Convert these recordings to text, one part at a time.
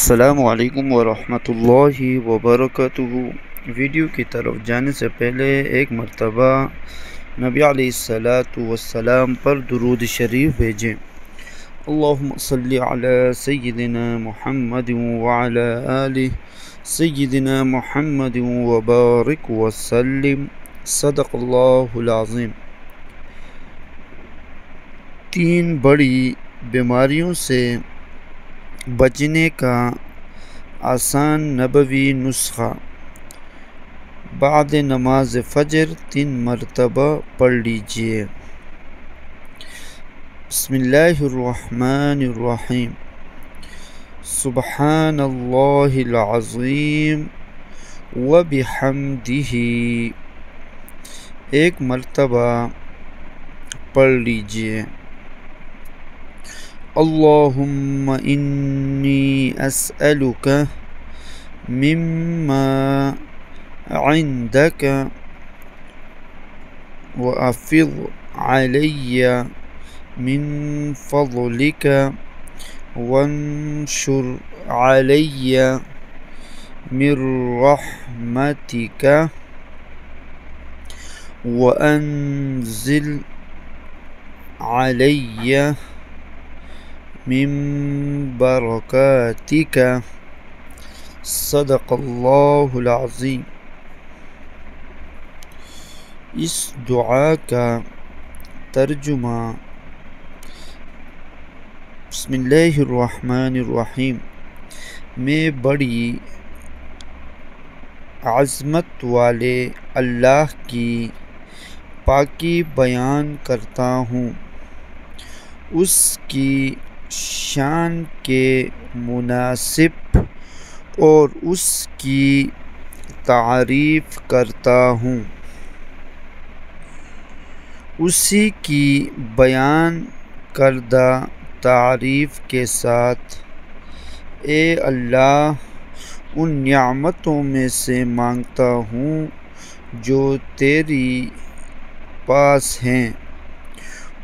السلام علیکم ورحمۃ اللہ وبرکاتہ۔ ویڈیو کی طرف جانے سے پہلے ایک مرتبہ نبی علیہ السلام پر درود شریف بھیجیں۔ اللہم صلی علی سیدنا محمد وعلی آل سیدنا محمد وبارک وسلم۔ صدق اللہ العظیم۔ 3 بڑی بیماریوں سے بچنے کا آسان نبوی نسخہ۔ بعد نماز فجر 3 مرتبہ پڑھ لیجئے۔ بسم اللہ الرحمن الرحیم۔ سبحان اللہ العظیم وبحمدہ 1 مرتبہ پڑھ لیجئے۔ اللہم انی اسألک مما عندک وافض علی من فضلک وانشر علی من رحمتک وانزل علی من برکاتک۔ صدق اللہ العظیم۔ اس دعا کا ترجمہ۔ بسم اللہ الرحمن الرحیم۔ میں بڑی عظمت والے اللہ کی پاکی بیان کرتا ہوں، اس کی شان کے مناسب اور اس کی تعریف کرتا ہوں، اسی کی بیان کردہ تعریف کے ساتھ۔ اے اللہ، ان نعمتوں میں سے مانگتا ہوں جو تیری پاس ہیں،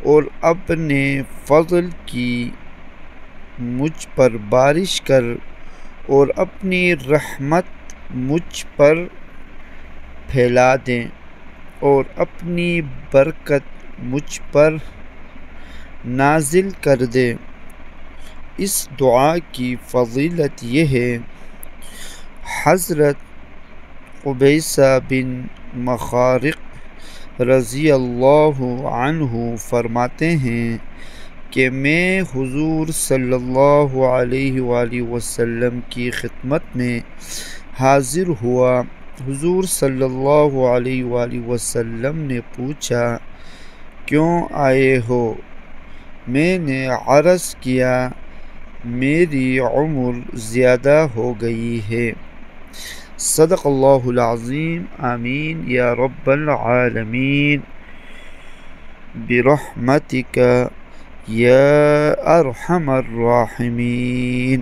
اور اپنے فضل کی مجھ پر بارش کر، اور اپنی رحمت مجھ پر پھیلا دے، اور اپنی برکت مجھ پر نازل کر دے۔ اس دعا کی فضیلت یہ ہے: حضرت قبیصہ بن مخارق رضی اللہ عنہ فرماتے ہیں کہ میں حضور صلی اللہ علیہ وآلہ وسلم کی خدمت میں حاضر ہوا۔ حضور صلی اللہ علیہ وآلہ وسلم نے پوچھا، کیوں آئے ہو؟ میں نے عرض کیا، میری عمر زیادہ ہو گئی ہے۔ صدق اللہ العظیم۔ آمین یا رب العالمین برحمتک یا ارحم الراحمین۔